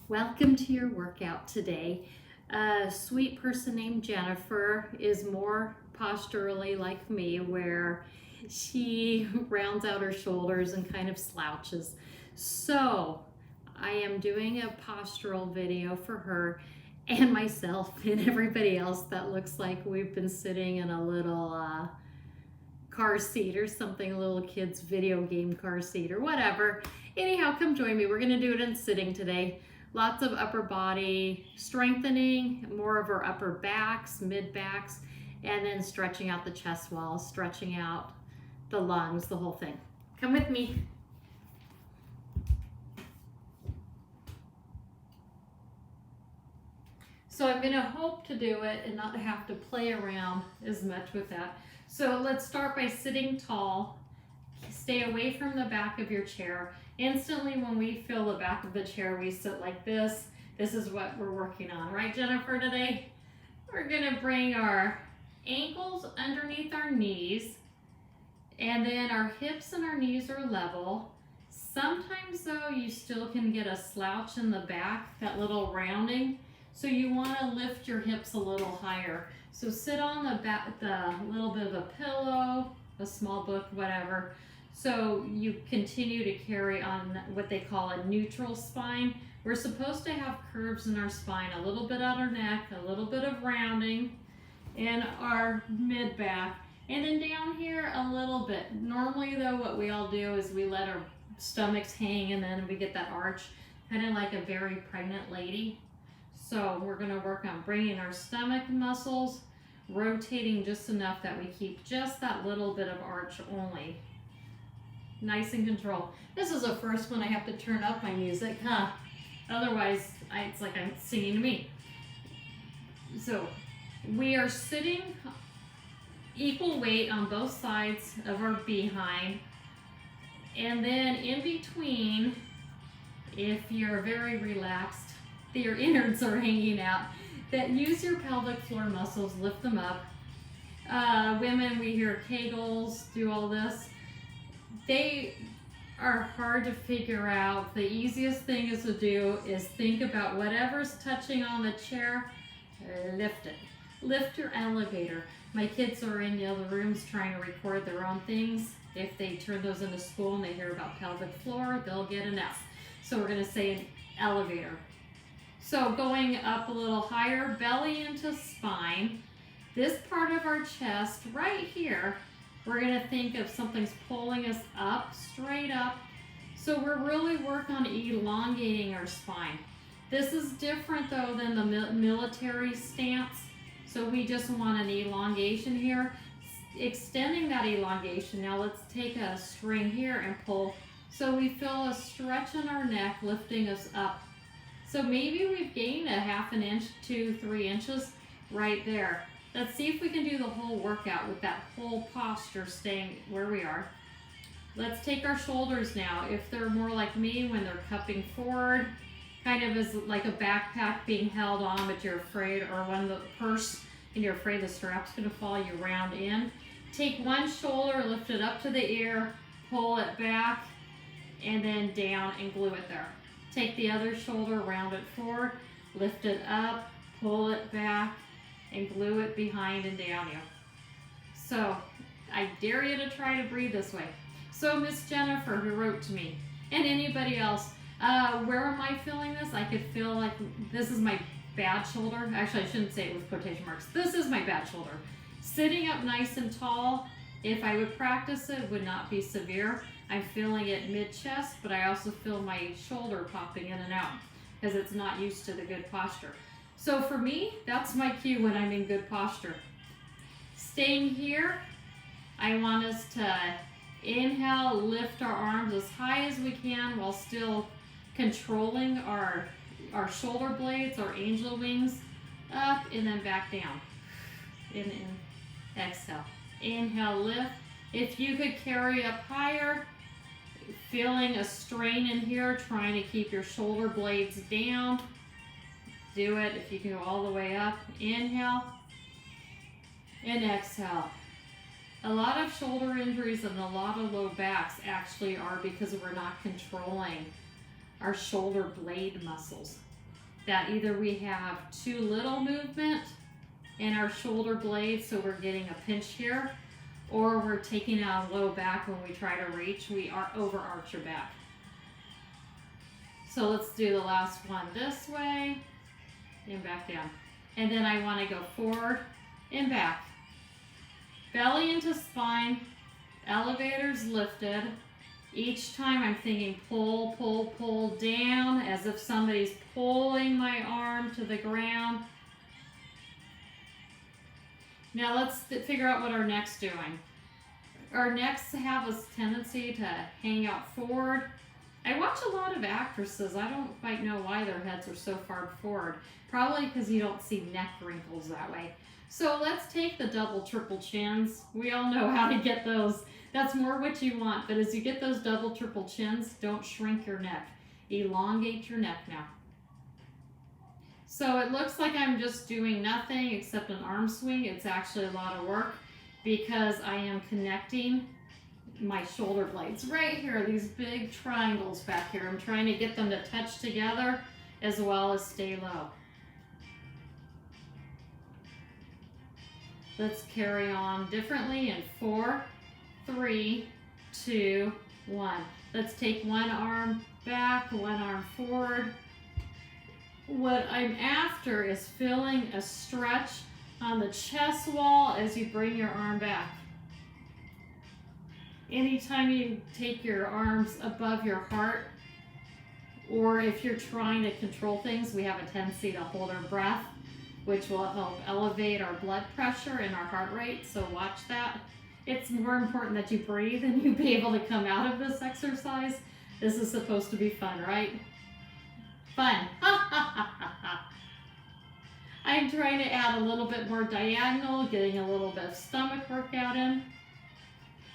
Welcome to your workout today. A sweet person named Jennifer is more posturally like me, where she rounds out her shoulders and kind of slouches. So I am doing a postural video for her and myself and everybody else that looks like we've been sitting in a little car seat or something, a little kid's video game car seat or whatever. Anyhow, come join me. We're going to do it in sitting today. Lots of upper body strengthening, more of our upper backs, mid backs, and then stretching out the chest wall, stretching out the lungs, the whole thing. Come with me. So I'm going to hope to do it and not have to play around as much with that. So let's start by sitting tall. Stay away from the back of your chair. Instantly when we feel the back of the chair, we sit like this. This is what we're working on, right, Jennifer, today? We're gonna bring our ankles underneath our knees, and then our hips and our knees are level. Sometimes though, you still can get a slouch in the back, that little rounding. So you wanna lift your hips a little higher. So sit on the back, the little bit of a pillow, a small book, whatever. So you continue to carry on what they call a neutral spine. We're supposed to have curves in our spine, a little bit on our neck, a little bit of rounding in our mid back, and then down here a little bit. Normally though, what we all do is we let our stomachs hang and then we get that arch, kind of like a very pregnant lady. So we're gonna work on bringing our stomach muscles, rotating just enough that we keep just that little bit of arch only. Nice and control. This is the first one I have to turn up my music, huh? Otherwise, it's like I'm singing to me. So we are sitting equal weight on both sides of our behind. And then in between, if you're very relaxed, your innards are hanging out, that use your pelvic floor muscles, lift them up. Women, we hear Kegels, do all this. They are hard to figure out. The easiest thing is to do is think about whatever's touching on the chair, lift it. Lift your elevator. My kids are in the other rooms trying to record their own things. If they turn those into school and they hear about pelvic floor, they'll get an F. So we're gonna say an elevator. So going up a little higher, belly into spine. This part of our chest right here, we're gonna think of something's pulling us up, straight up. So we're really working on elongating our spine. This is different though than the military stance. So we just want an elongation here. Extending that elongation. Now let's take a string here and pull. So we feel a stretch in our neck, lifting us up. So maybe we've gained a ½ an inch to 3 inches right there. Let's see if we can do the whole workout with that whole posture staying where we are. Let's take our shoulders now. If they're more like me, when they're cupping forward, kind of as like a backpack being held on, but you're afraid, or one of the purse and you're afraid the strap's gonna fall, you round in. Take one shoulder, lift it up to the ear, pull it back, and then down and glue it there. Take the other shoulder, round it forward, lift it up, pull it back, and glue it behind and down you. So I dare you to try to breathe this way. So Miss Jennifer, who wrote to me, and anybody else, where am I feeling this? I could feel like this is my bad shoulder. Actually, I shouldn't say it with quotation marks. This is my bad shoulder. Sitting up nice and tall, if I would practice it, would not be severe. I'm feeling it mid-chest, but I also feel my shoulder popping in and out because it's not used to the good posture. So for me, that's my cue when I'm in good posture. Staying here, I want us to inhale, lift our arms as high as we can while still controlling our shoulder blades, our angel wings, up and then back down. In, exhale. Inhale, lift. If you could carry up higher, feeling a strain in here, trying to keep your shoulder blades down, do it. If you can go all the way up, inhale and exhale. A lot of shoulder injuries and a lot of low backs actually are because we're not controlling our shoulder blade muscles. that either we have too little movement in our shoulder blades, so we're getting a pinch here, or we're taking out a low back when we try to reach, we are overarch your back. So let's do the last one this way and back down. And then I want to go forward and back. Belly into spine, elevators lifted. Each time I'm thinking pull, pull, pull down as if somebody's pulling my arm to the ground. Now let's figure out what our neck's doing. Our necks have a tendency to hang out forward. I watch a lot of actresses. I don't quite know why their heads are so far forward. Probably because you don't see neck wrinkles that way. So let's take the double, triple chins. We all know how to get those. That's more what you want. But as you get those double, triple chins, don't shrink your neck. Elongate your neck now. So it looks like I'm just doing nothing except an arm swing. It's actually a lot of work because I am connecting my shoulder blades right here, these big triangles back here. I'm trying to get them to touch together as well as stay low. Let's carry on differently in 4, 3, 2, 1. Let's take one arm back, one arm forward. What I'm after is feeling a stretch on the chest wall as you bring your arm back. Anytime you take your arms above your heart, or if you're trying to control things, we have a tendency to hold our breath, which will help elevate our blood pressure and our heart rate, so watch that. It's more important that you breathe and you be able to come out of this exercise. This is supposed to be fun, right? Fun. I'm trying to add a little bit more diagonal, getting a little bit of stomach workout in.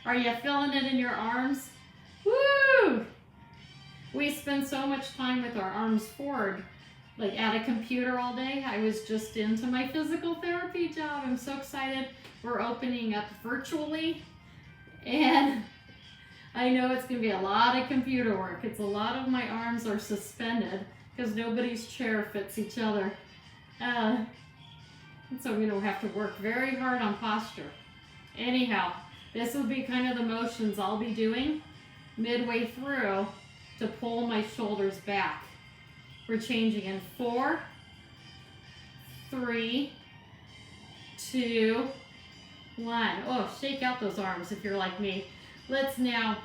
Are you feeling it in your arms? Woo! We spend so much time with our arms forward, like at a computer all day. I was just into my physical therapy job. I'm so excited. We're opening up virtually, and I know it's going to be a lot of computer work. It's a lot of my arms are suspended because nobody's chair fits each other. And so we don't have to work very hard on posture. Anyhow, this will be kind of the motions I'll be doing midway through to pull my shoulders back. We're changing in 4, 3, 2, 1. Oh, shake out those arms if you're like me. Let's now,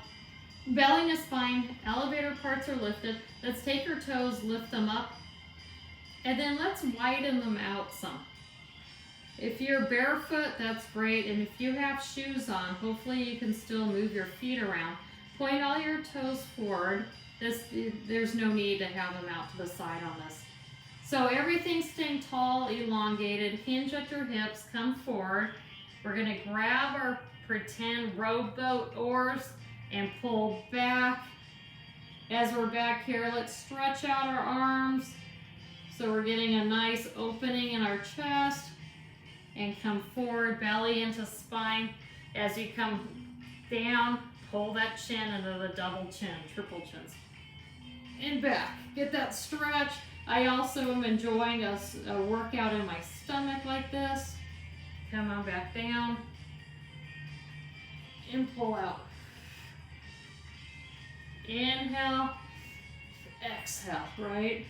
belly to spine, elevator parts are lifted. Let's take your toes, lift them up, and then let's widen them out some. If you're barefoot, that's great. And if you have shoes on, hopefully you can still move your feet around. Point all your toes forward. There's no need to have them out to the side on this. So everything's staying tall, elongated. Hinge at your hips, come forward. We're gonna grab our pretend rowboat oars and pull back. As we're back here, let's stretch out our arms. So we're getting a nice opening in our chest. And come forward, belly into spine. As you come down, pull that chin into the double chin, triple chins. And back, get that stretch. I also am enjoying a workout in my stomach like this. Come on back down. And pull out. Inhale, exhale, right?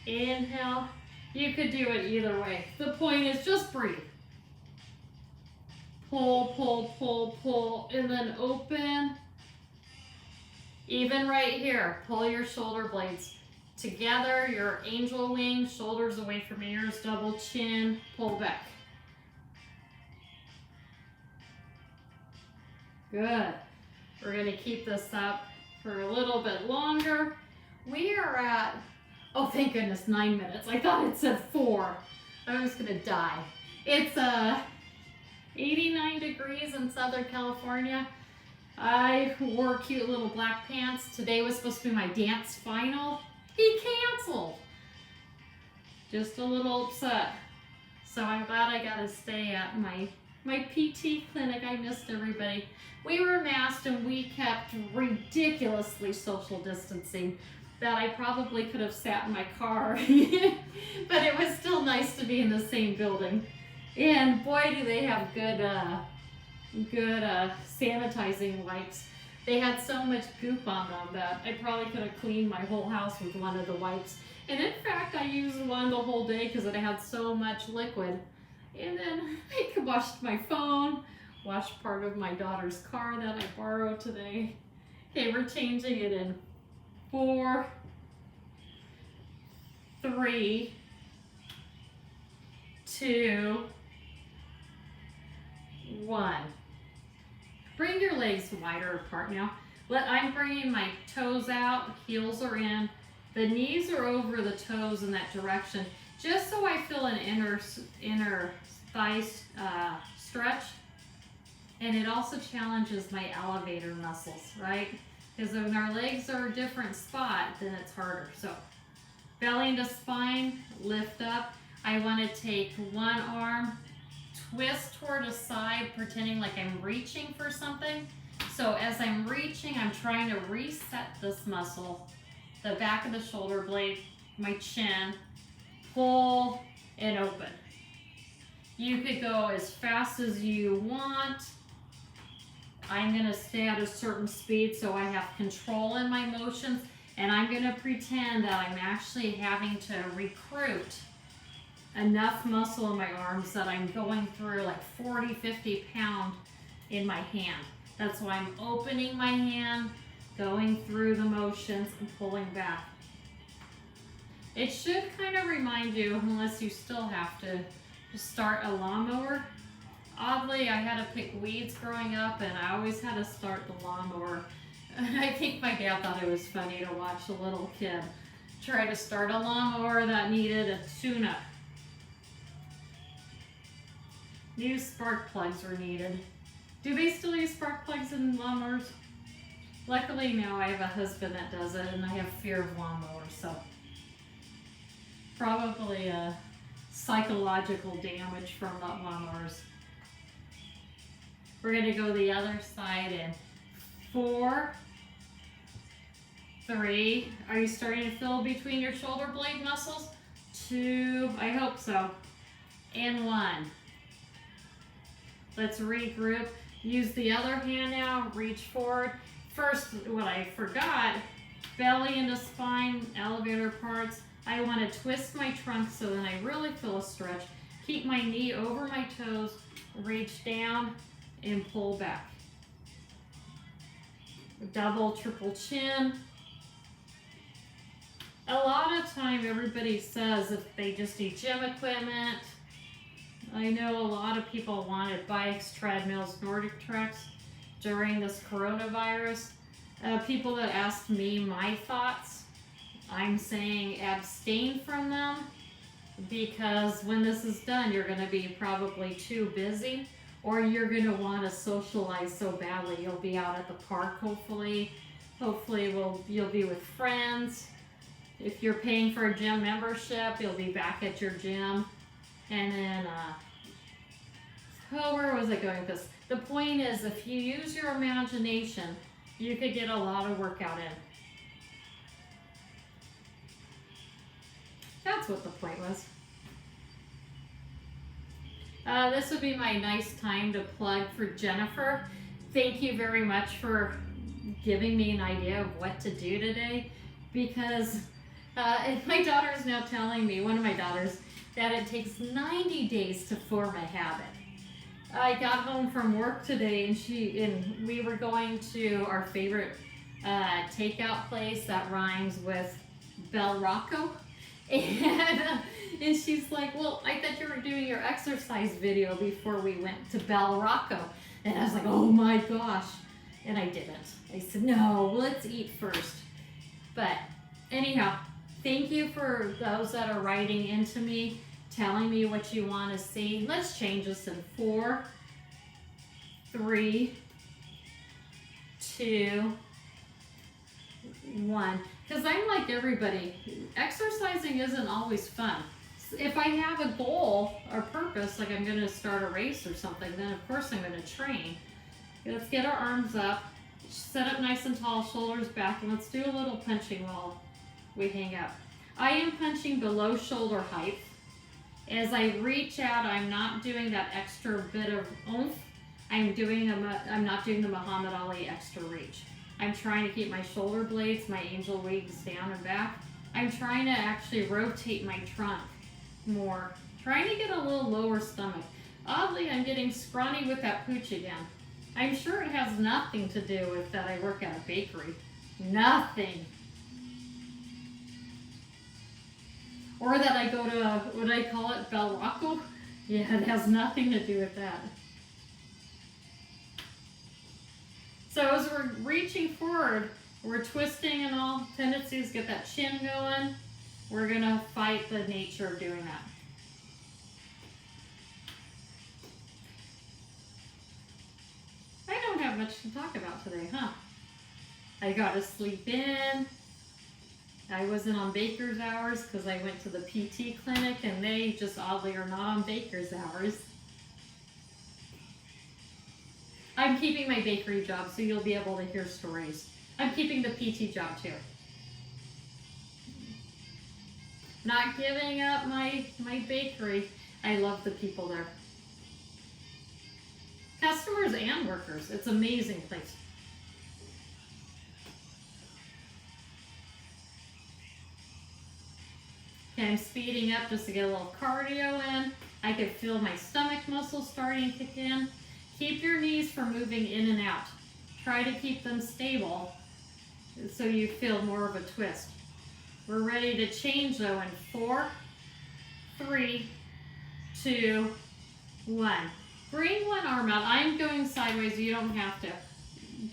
Inhale. You could do it either way. The point is just breathe. Pull, pull, pull, pull, and then open. Even right here, pull your shoulder blades together, your angel wing, shoulders away from ears, double chin, pull back. Good. We're going to keep this up for a little bit longer. We are at, oh thank goodness, 9 minutes. I thought it said 4. I was going to die. It's 89 degrees in Southern California. I wore cute little black pants. Today was supposed to be my dance final. He canceled. Just a little upset. So I'm glad I got to stay at my PT clinic. I missed everybody. We were masked and we kept ridiculously social distancing. that I probably could have sat in my car, but it was still nice to be in the same building. And boy, do they have good sanitizing wipes. They had so much goop on them that I probably could have cleaned my whole house with one of the wipes. And in fact, I used one the whole day because it had so much liquid. And then I washed my phone, washed part of my daughter's car that I borrowed today. Okay, we're changing it in 4, 3, 2, 1. Bring your legs wider apart now. I'm bringing my toes out, heels are in, the knees are over the toes in that direction, just so I feel an inner thigh stretch. And it also challenges my elevator muscles, right? Because when our legs are a different spot, then it's harder. So belly into spine, lift up. I want to take one arm, twist toward a side, pretending like I'm reaching for something. So as I'm reaching, I'm trying to reset this muscle, the back of the shoulder blade, my chin, pull and open. You could go as fast as you want. I'm going to stay at a certain speed so I have control in my motions, and I'm going to pretend that I'm actually having to recruit enough muscle in my arms that I'm going through like 40, 50 pounds in my hand. That's why I'm opening my hand, going through the motions and pulling back. It should kind of remind you, unless you still have to start a lawnmower. Oddly, I had to pick weeds growing up, and I always had to start the lawnmower. And I think my dad thought it was funny to watch a little kid try to start a lawnmower that needed a tune-up. New spark plugs were needed. Do they still use spark plugs in lawnmowers? Luckily now I have a husband that does it, and I have fear of lawnmowers, so probably a psychological damage from lawnmowers. We're going to go the other side in 4, 3. Are you starting to feel between your shoulder blade muscles? 2, I hope so. And 1. Let's regroup. Use the other hand now, reach forward. First, what I forgot, belly into spine, elevator parts. I want to twist my trunk so that I really feel a stretch. Keep my knee over my toes, reach down and pull back. Double, triple chin. A lot of time everybody says if they just need gym equipment. I know a lot of people wanted bikes, treadmills, Nordic treks during this coronavirus. People that asked me my thoughts, I'm saying abstain from them, because when this is done, you're going to be probably too busy, or you're going to want to socialize so badly. You'll be out at the park, hopefully. Hopefully you'll be with friends. If you're paying for a gym membership, you'll be back at your gym. And then, where was I going with this? The point is, if you use your imagination, you could get a lot of workout in. That's what the point was. This would be my nice time to plug for Jennifer. Thank you very much for giving me an idea of what to do today, because my daughter is now telling me, one of my daughters, that it takes 90 days to form a habit. I got home from work today, and we were going to our favorite takeout place that rhymes with Bel Rocco. And she's like, well, I thought you were doing your exercise video before we went to Bel Rocco. And I was like, oh my gosh. And I didn't. I said, no, let's eat first. But anyhow, thank you for those that are writing into me, telling me what you want to see. Let's change this in 4, 3, 2, 1. Because I'm like everybody, exercising isn't always fun. If I have a goal or purpose, like I'm going to start a race or something, then of course I'm going to train. Let's get our arms up, set up nice and tall, shoulders back, and let's do a little punching wall. we hang up. I am punching below shoulder height. As I reach out, I'm not doing that extra bit of oomph. I'm not doing the Muhammad Ali extra reach. I'm trying to keep my shoulder blades, my angel wings down and back. I'm trying to actually rotate my trunk more. Trying to get a little lower stomach. Oddly, I'm getting scrawny with that pooch again. I'm sure it has nothing to do with that I work at a bakery. Nothing. Or that I go to, what do I call it, Bel Rocco? Yeah, it has nothing to do with that. So as we're reaching forward, we're twisting and all tendencies, get that chin going. We're gonna fight the nature of doing that. I don't have much to talk about today, huh? I got to sleep in. I wasn't on baker's hours because I went to the PT clinic and they just oddly are not on baker's hours. I'm keeping my bakery job so you'll be able to hear stories. I'm keeping the PT job too. Not giving up my bakery. I love the people there. Customers and workers. It's an amazing place. Okay, I'm speeding up just to get a little cardio in. I can feel my stomach muscles starting to kick in. Keep your knees from moving in and out. Try to keep them stable so you feel more of a twist. We're ready to change though in 4, 3, 2, 1. Bring one arm out. I'm going sideways. You don't have to.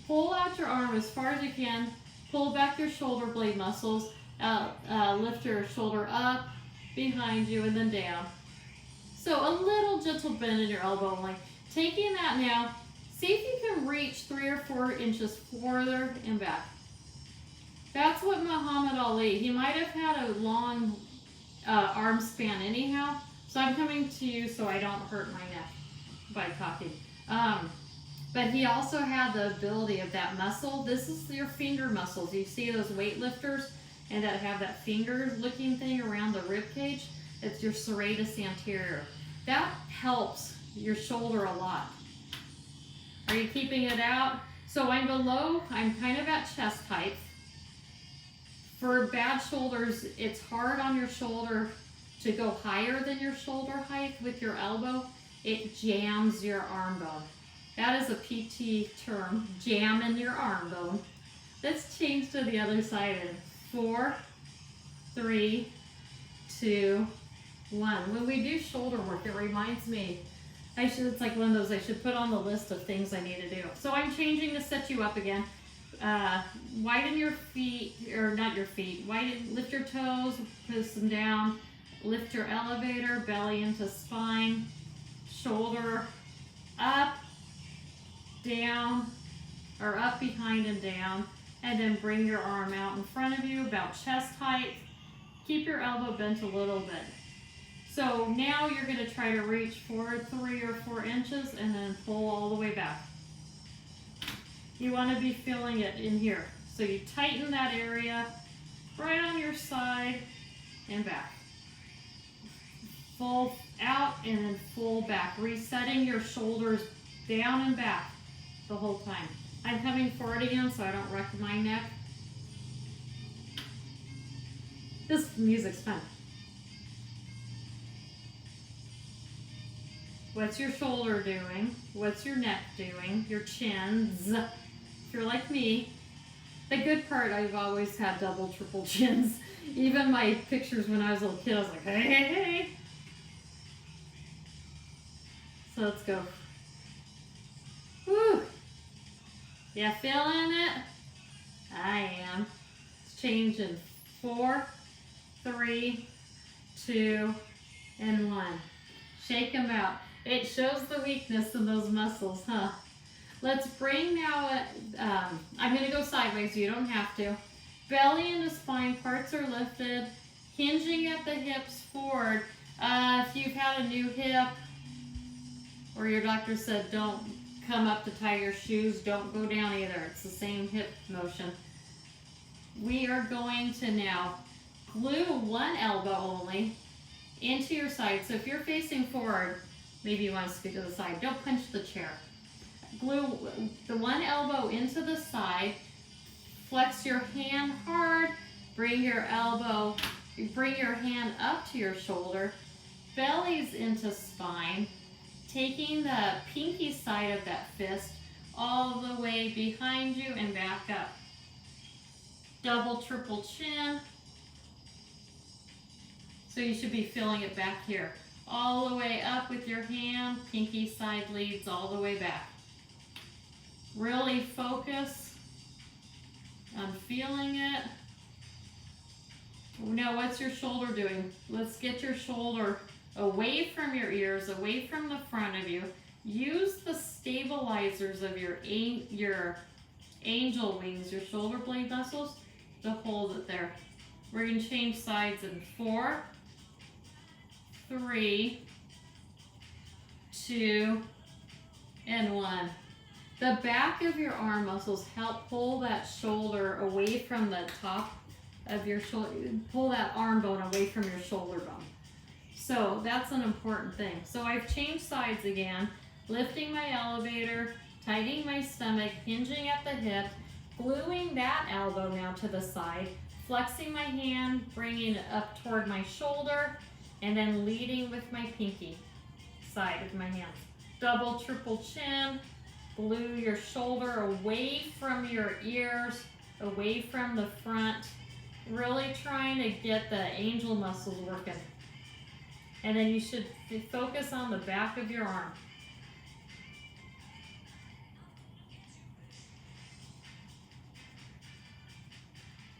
Pull out your arm as far as you can. Pull back your shoulder blade muscles. Lift your shoulder up, behind you, and then down. So a little gentle bend in your elbow. Like taking that now, see if you can reach 3 or 4 inches further and back. That's what Muhammad Ali, he might have had a long arm span anyhow. So I'm coming to you so I don't hurt my neck by talking. But he also had the ability of that muscle. This is your finger muscles. You see those weightlifters and that have that finger looking thing around the rib cage? It's your serratus anterior. That helps your shoulder a lot. Are you keeping it out? So I'm below, I'm kind of at chest height. For bad shoulders, it's hard on your shoulder to go higher than your shoulder height with your elbow. It jams your arm bone. That is a PT term, jamming your arm bone. Let's change to the other side in 4, 3, 2, 1. When we do shoulder work, it reminds me, it's like one of those I should put on the list of things I need to do. So I'm changing to set you up again. Widen your feet, or not your feet, lift your toes, push them down, lift your elevator, belly into spine, shoulder up, down, or up behind and down, and then bring your arm out in front of you, about chest height. Keep your elbow bent a little bit. So now you're going to try to reach forward 3 or 4 inches and then pull all the way back. You want to be feeling it in here. So you tighten that area right on your side and back. Full out and then full back, resetting your shoulders down and back the whole time. I'm coming forward again so I don't wreck my neck. This music's fun. What's your shoulder doing? What's your neck doing? Your chins. If you're like me, the good part, I've always had double, triple chins. Even my pictures when I was a little kid, I was like, hey, hey, hey. So let's go. Woo! Yeah, feeling it? I am. Let's change in 4, 3, 2, and 1. Shake them out. It shows the weakness in those muscles, huh? Let's bring now, I'm going to go sideways, you don't have to. Belly and the spine parts are lifted, hinging at the hips forward. If you've had a new hip, or your doctor said don't come up to tie your shoes, don't go down either. It's the same hip motion. We are going to now glue one elbow only into your side. So if you're facing forward, maybe you want to scoot to the side. Don't punch the chair. Glue the one elbow into the side. Flex your hand hard. Bring your hand up to your shoulder. Belly's into spine. Taking the pinky side of that fist all the way behind you and back up. Double, triple chin. So you should be feeling it back here. All the way up with your hand, pinky side leads all the way back. Really focus on feeling it. Now what's your shoulder doing? Let's get your shoulder away from your ears, away from the front of you. Use the stabilizers of your angel wings, your shoulder blade muscles, to hold it there. We're going to change sides in 4, 3, 2, and 1. The back of your arm muscles help pull that shoulder away from the top of your shoulder, pull that arm bone away from your shoulder bone. So that's an important thing. So I've changed sides again, lifting my elevator, tightening my stomach, hinging at the hip, gluing that elbow now to the side, flexing my hand, bringing it up toward my shoulder, and then leading with my pinky side of my hands. Double, triple chin, glue your shoulder away from your ears, away from the front, really trying to get the angel muscles working. And then you should focus on the back of your arm.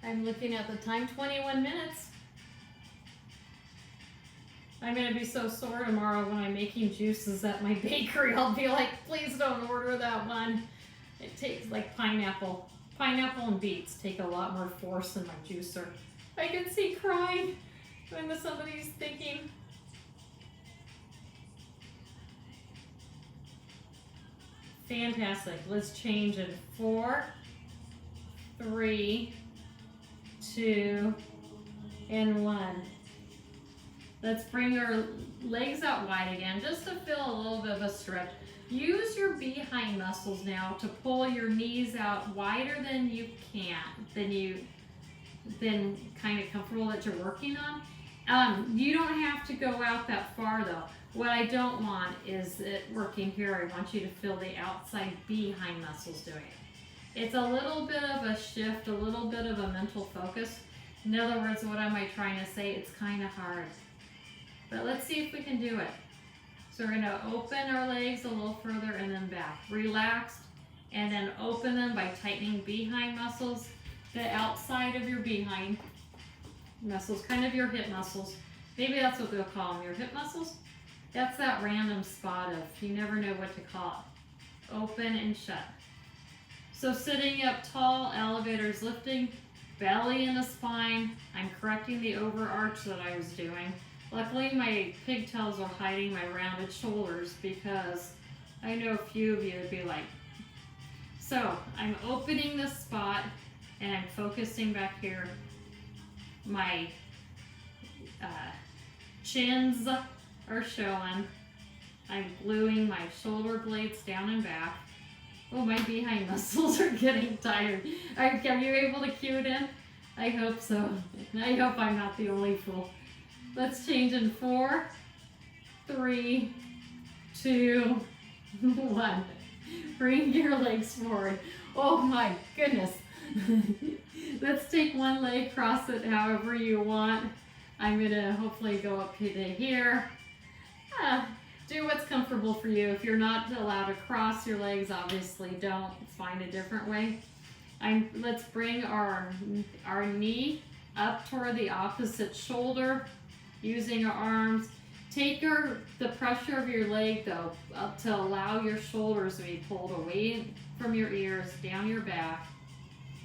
I'm looking at the time, 21 minutes. I'm going to be so sore tomorrow when I'm making juices at my bakery. I'll be like, please don't order that one. It takes like pineapple. Pineapple and beets take a lot more force in my juicer. I can see crying when somebody's thinking. Fantastic. Let's change in 4, 3, 2, and 1. Let's bring our legs out wide again, just to feel a little bit of a stretch. Use your behind muscles now to pull your knees out wider than you can, than kind of comfortable that you're working on. You don't have to go out that far though. What I don't want is it working here. I want you to feel the outside behind muscles doing it. It's a little bit of a shift, a little bit of a mental focus. In other words, what am I trying to say? It's kind of hard. But let's see if we can do it. So we're going to open our legs a little further and then back. Relaxed, and then open them by tightening behind muscles, the outside of your behind muscles, kind of your hip muscles. Maybe that's what they'll call them, your hip muscles. That's that random spot of you never know what to call it. Open and shut. So sitting up tall, elevators lifting, belly in the spine. I'm correcting the overarch that I was doing. Luckily, my pigtails are hiding my rounded shoulders because I know a few of you would be like. So I'm opening this spot and I'm focusing back here. My chins are showing. I'm gluing my shoulder blades down and back. Oh, my behind muscles are getting tired. Are you able to cue it in? I hope so. I hope I'm not the only fool. Let's change in 4, 3, 2, 1. Bring your legs forward. Oh my goodness. Let's take one leg, cross it however you want. I'm gonna hopefully go up to here. Do what's comfortable for you. If you're not allowed to cross your legs, obviously don't. Find a different way. Let's bring our knee up toward the opposite shoulder. Using our arms. Take the pressure of your leg though to allow your shoulders to be pulled away from your ears, down your back.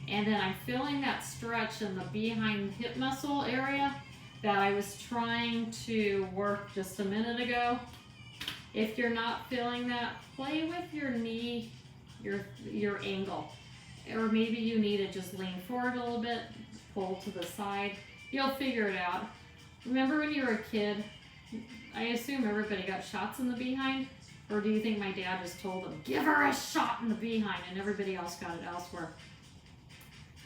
And then I'm feeling that stretch in the behind hip muscle area that I was trying to work just a minute ago. If you're not feeling that, play with your knee, your angle. Or maybe you need to just lean forward a little bit, pull to the side. You'll figure it out. Remember when you were a kid, I assume everybody got shots in the behind? Or do you think my dad just told them, give her a shot in the behind, and everybody else got it elsewhere?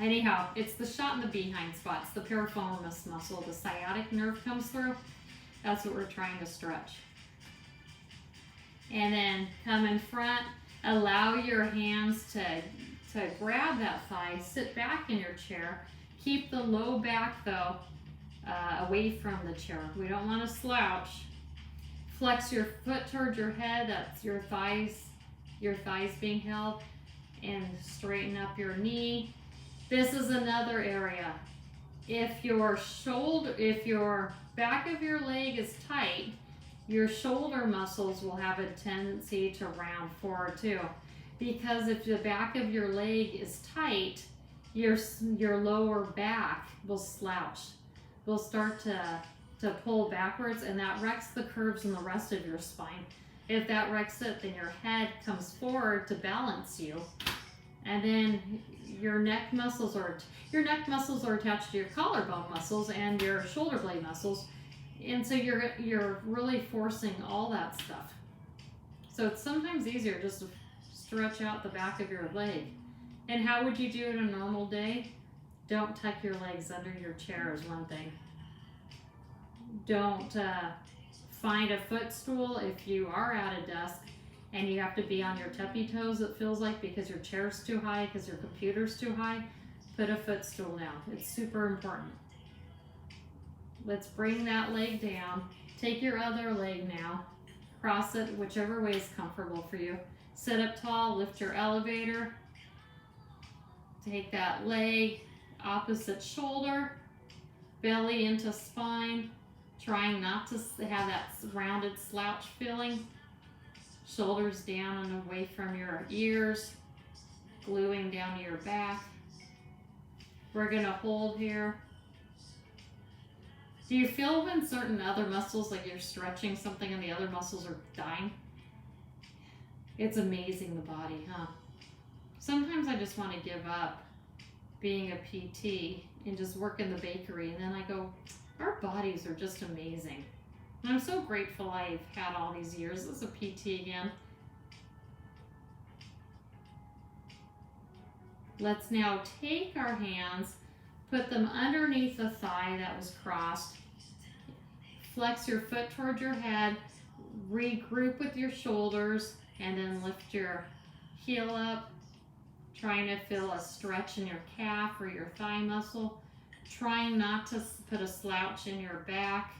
Anyhow, it's the shot in the behind spots, the piriformis muscle, the sciatic nerve comes through. That's what we're trying to stretch. And then come in front, allow your hands to grab that thigh, sit back in your chair. Keep the low back though, away from the chair. We don't want to slouch. Flex your foot towards your head, that's your thighs being held, and straighten up your knee. This is another area. If your back of your leg is tight, your shoulder muscles will have a tendency to round forward too. Because if the back of your leg is tight, your lower back will slouch. Will start to pull backwards, and that wrecks the curves in the rest of your spine. If that wrecks it, then your head comes forward to balance you, and then your neck muscles are attached to your collarbone muscles and your shoulder blade muscles, and so you're really forcing all that stuff. So it's sometimes easier just to stretch out the back of your leg. And how would you do it a normal day? Don't tuck your legs under your chair is one thing. Don't find a footstool if you are at a desk and you have to be on your tippy toes, it feels like, because your chair's too high, because your computer's too high. Put a footstool down. It's super important. Let's bring that leg down. Take your other leg now. Cross it whichever way is comfortable for you. Sit up tall, lift your elevator. Take that leg, opposite shoulder, belly into spine. Trying not to have that rounded slouch feeling. Shoulders down and away from your ears. Gluing down to your back. We're going to hold here. Do you feel when certain other muscles, like you're stretching something and the other muscles are dying? It's amazing, the body, huh? Sometimes I just want to give up being a PT and just work in the bakery, and then I go, our bodies are just amazing. And I'm so grateful I've had all these years as a PT again. Let's now take our hands, put them underneath the thigh that was crossed. Flex your foot towards your head, regroup with your shoulders, and then lift your heel up, trying to feel a stretch in your calf or your thigh muscle. Trying not to put a slouch in your back.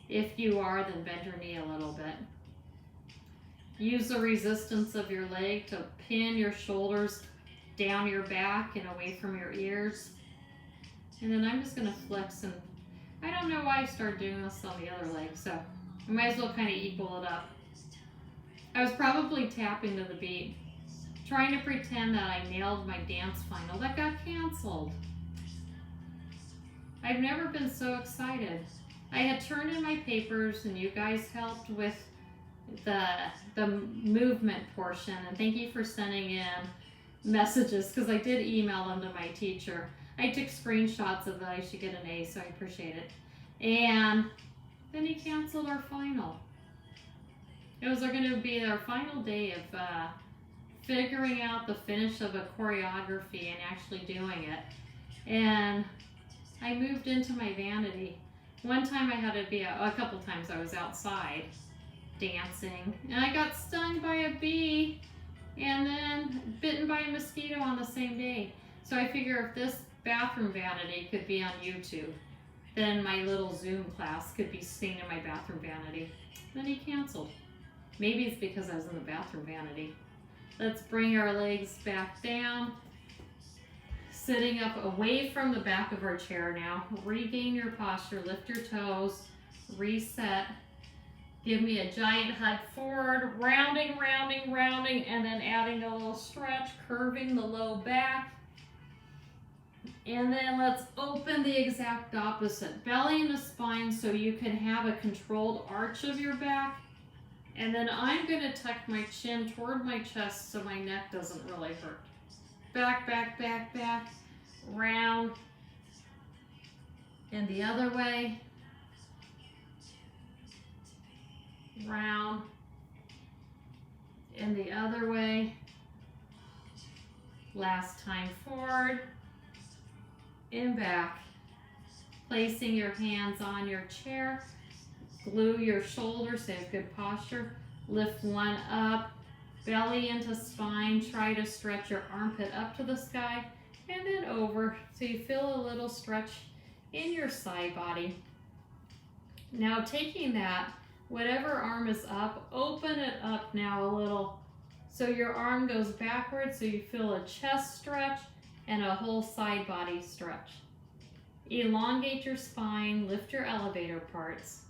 If you are, then bend your knee a little bit. Use the resistance of your leg to pin your shoulders down your back and away from your ears. And then I'm just going to flex, and I don't know why I started doing this on the other leg, so I might as well kind of equal it up. I was probably tapping to the beat, trying to pretend that I nailed my dance final that got canceled. I've never been so excited. I had turned in my papers and you guys helped with the movement portion, and thank you for sending in messages, because I did email them to my teacher. I took screenshots of that I should get an A, so I appreciate it. And then he canceled our final. It was going to be our final day of figuring out the finish of a choreography and actually doing it. And I moved into my vanity. One time I had to be, a couple times I was outside dancing, and I got stung by a bee and then bitten by a mosquito on the same day. So I figure if this bathroom vanity could be on YouTube, then my little Zoom class could be seen in my bathroom vanity. Then he canceled. Maybe it's because I was in the bathroom vanity. Let's bring our legs back down. Sitting up away from the back of our chair now. Regain your posture, lift your toes, reset. Give me a giant hug forward, rounding, rounding, rounding, and then adding a little stretch, curving the low back. And then let's open the exact opposite. Belly in the spine so you can have a controlled arch of your back. And then I'm going to tuck my chin toward my chest so my neck doesn't really hurt. Back, back, back, back, round, And the other way. Round. And the other way. Last time forward. And back. Placing your hands on your chair. Glue your shoulders so you have good posture. Lift one up. Belly into spine. Try to stretch your armpit up to the sky. And then over so you feel a little stretch in your side body. Now taking that, whatever arm is up, open it up now a little so your arm goes backwards so you feel a chest stretch and a whole side body stretch. Elongate your spine, lift your elevator parts.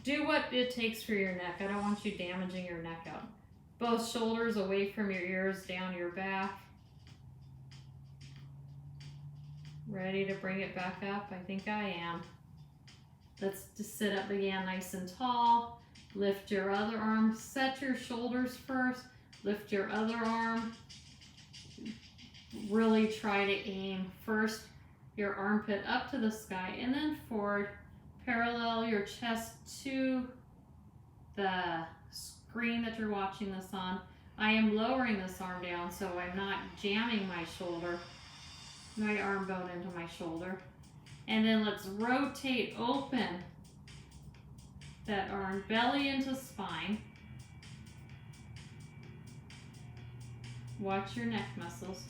Do what it takes for your neck. I don't want you damaging your neck out. Both shoulders away from your ears, down your back. Ready to bring it back up? I think I am. Let's just sit up again nice and tall. Lift your other arm. Set your shoulders first. Lift your other arm. Really try to aim first your armpit up to the sky and then forward. Parallel your chest to the screen that you're watching this on. I am lowering this arm down so I'm not jamming my shoulder, my arm bone into my shoulder. And then let's rotate open that arm, belly into spine. Watch your neck muscles.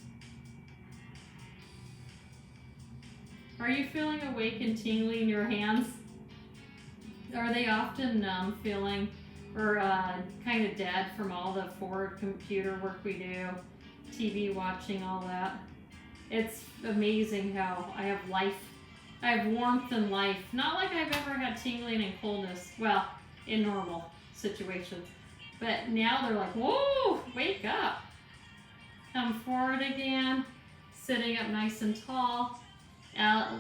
Are you feeling awake and tingly in your hands? Are they often numb feeling or kind of dead from all the forward computer work we do, TV watching, all that? It's amazing how I have life. I have warmth and life. Not like I've ever had tingling and coldness. Well, in normal situations. But now they're like, whoa, wake up. Come forward again. Sitting up nice and tall.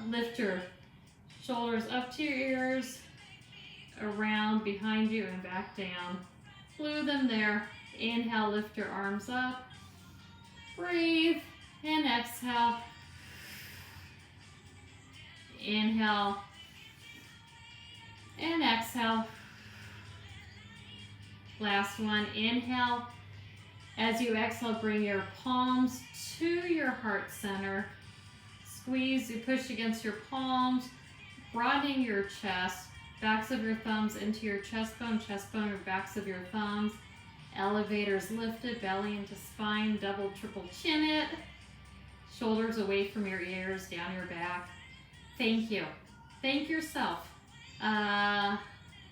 Lift your shoulders up to your ears. Around, behind you, and back down. Glue them there. Inhale, lift your arms up. Breathe. And exhale. Inhale. And exhale. Last one. Inhale. As you exhale, bring your palms to your heart center. Squeeze, you push against your palms, broadening your chest. Backs of your thumbs into your chest bone or backs of your thumbs. Elevators lifted, belly into spine, double, triple chin it. Shoulders away from your ears, down your back. Thank you. Thank yourself. Again,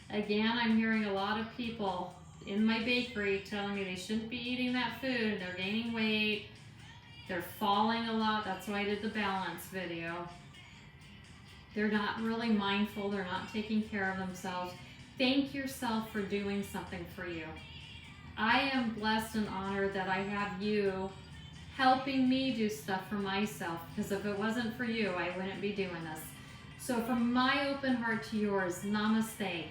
I'm hearing a lot of people in my bakery telling me they shouldn't be eating that food. They're gaining weight. They're falling a lot. That's why I did the balance video. They're not really mindful. They're not taking care of themselves. Thank yourself for doing something for you. I am blessed and honored that I have you helping me do stuff for myself, because if it wasn't for you, I wouldn't be doing this. So from my open heart to yours, namaste.